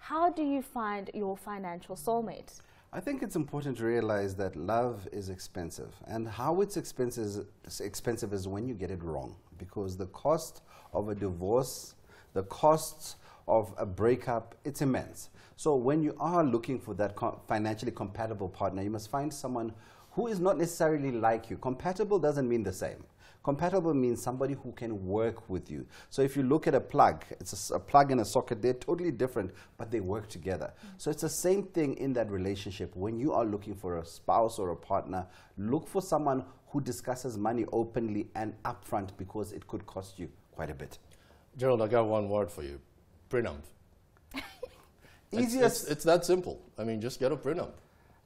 how do you find your financial soulmate? I think it's important to realize that love is expensive, and how it's expensive is when you get it wrong, because the cost of a divorce, the costs of a breakup, it's immense. So when you are looking for that financially compatible partner, you must find someone who is not necessarily like you. Compatible doesn't mean the same. Compatible means somebody who can work with you. So if you look at a plug, it's a plug and a socket, they're totally different, but they work together. So it's the same thing in that relationship. When you are looking for a spouse or a partner, look for someone who discusses money openly and upfront, because it could cost you quite a bit. Gerald, I got one word for you. Prenup. Easiest. It's that simple. I mean, just get a prenup.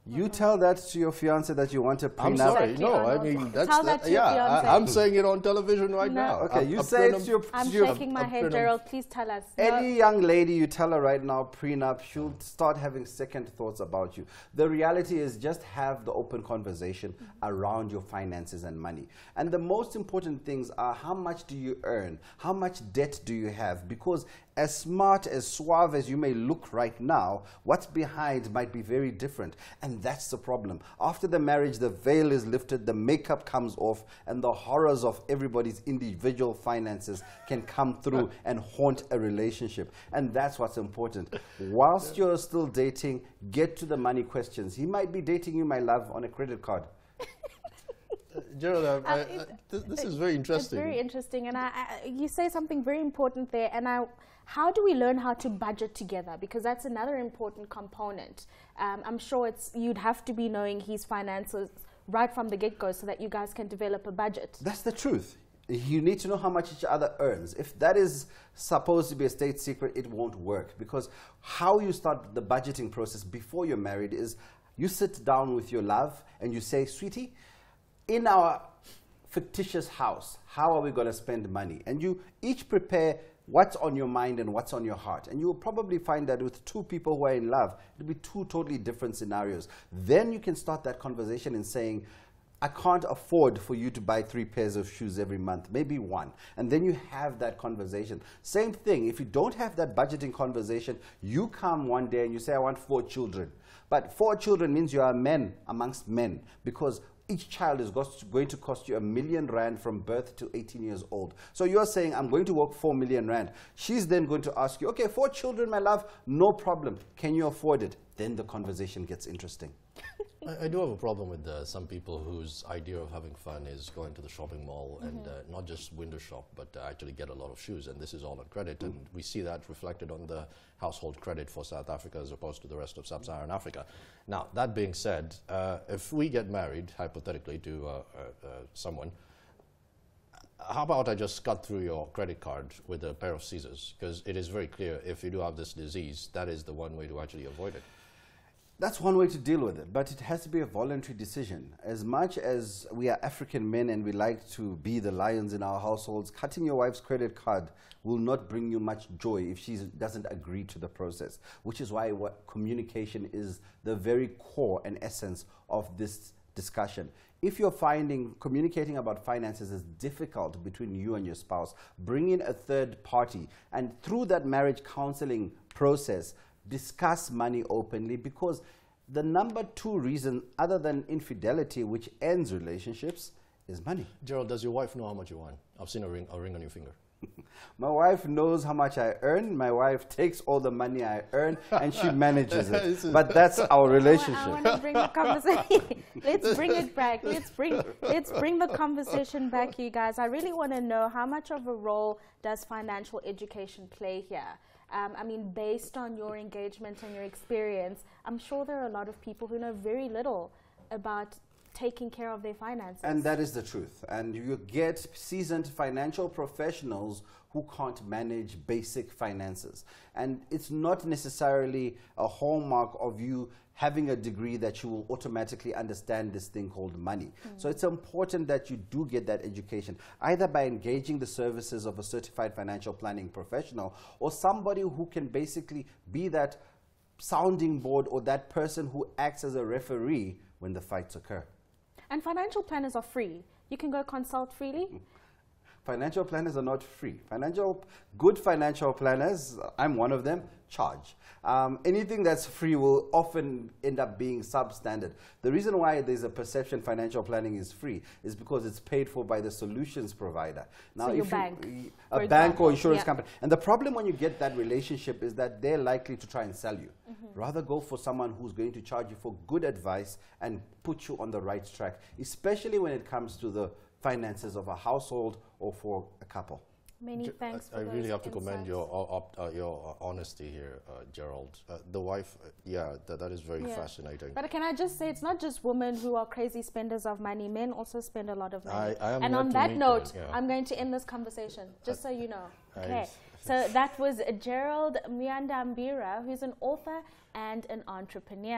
You tell that to your fiancé that you want a prenup. I'm sorry, Exactly, no, Arnold. I mean, that's Tell that to your fiancé. I'm saying it on television right No. now. Okay, you say it to your... I'm to your shaking my head, Gerald. Please tell us. Any young lady, you tell her right now, prenup, she'll start having second thoughts about you. The reality is, just have the open conversation around your finances and money. And the most important things are, how much do you earn? How much debt do you have? Because as smart, as suave as you may look right now, what's behind might be very different. And that's the problem. After the marriage, the veil is lifted, the makeup comes off, and the horrors of everybody's individual finances can come through and haunt a relationship. And that's what's important. Whilst you're still dating, get to the money questions. He might be dating you, my love, on a credit card. Gerald, this is very interesting. It's very interesting, and you say something very important there. And how do we learn how to budget together? Because that's another important component. I'm sure you'd have to be knowing his finances right from the get-go so that you guys can develop a budget. That's the truth. You need to know how much each other earns. If that is supposed to be a state secret, it won't work. Because how you start the budgeting process before you're married is, you sit down with your love and you say, sweetie, in our fictitious house, how are we going to spend money? And you each prepare what's on your mind and what's on your heart. And you'll probably find that with two people who are in love, it'll be two totally different scenarios. Then you can start that conversation in saying, I can't afford for you to buy 3 pairs of shoes every month, maybe 1. And then you have that conversation. Same thing, if you don't have that budgeting conversation, you come one day and you say, I want 4 children. But 4 children means you are men amongst men, because each child is going to cost you R1 million from birth to 18 years old. So you're saying, I'm going to work 4 million rand. She's then going to ask you, okay, 4 children, my love, no problem. Can you afford it? Then the conversation gets interesting. I do have a problem with some people whose idea of having fun is going to the shopping mall and not just window shop, but actually get a lot of shoes. And this is all on credit. And we see that reflected on the household credit for South Africa as opposed to the rest of sub-Saharan Africa. Now, that being said, if we get married, hypothetically, to someone, how about I just cut through your credit card with a pair of scissors? Because it is very clear, if you do have this disease, that is the one way to actually avoid it. That's one way to deal with it, but it has to be a voluntary decision. As much as we are African men and we like to be the lions in our households, cutting your wife's credit card will not bring you much joy if she doesn't agree to the process, which is why communication is the very core and essence of this discussion. If you're finding communicating about finances is difficult between you and your spouse, bring in a third party, and through that marriage counseling process, discuss money openly, because the number 2 reason, other than infidelity, which ends relationships, is money. Gerald, does your wife know how much you want? I've seen a ring on your finger. My wife knows how much I earn. My wife takes all the money I earn and she manages it. But that's our relationship. I want to bring the conversation. Let's bring it back. Let's bring the conversation back, you guys. I really want to know, how much of a role does financial education play here? I mean, based on your engagement and your experience, I'm sure there are a lot of people who know very little about taking care of their finances. And that is the truth. And you get seasoned financial professionals who can't manage basic finances. And it's not necessarily a hallmark of you having a degree that you will automatically understand this thing called money. So it's important that you do get that education, either by engaging the services of a certified financial planning professional, or somebody who can basically be that sounding board or that person who acts as a referee when the fights occur. And financial planners are free. You can go consult freely. Financial planners are not free. Good financial planners, I'm one of them, charge. Anything that's free will often end up being substandard. The reason why there's a perception financial planning is free is because it's paid for by the solutions provider. Now, So your if bank, a for bank example. or insurance Yeah. company, and the problem when you get that relationship is that they're likely to try and sell you. Rather go for someone who's going to charge you for good advice and put you on the right track, especially when it comes to the finances of a household or for a couple. Many thanks for I those really have to commend insights. your honesty here, Gerald. The wife, yeah, that is very Yeah. fascinating. But can I just say, it's not just women who are crazy spenders of money. Men also spend a lot of money. I am and yet on to that meet note, one, yeah. I'm going to end this conversation, just so you know. I- Okay. So that was Gerald Myandambira, who's an author and an entrepreneur.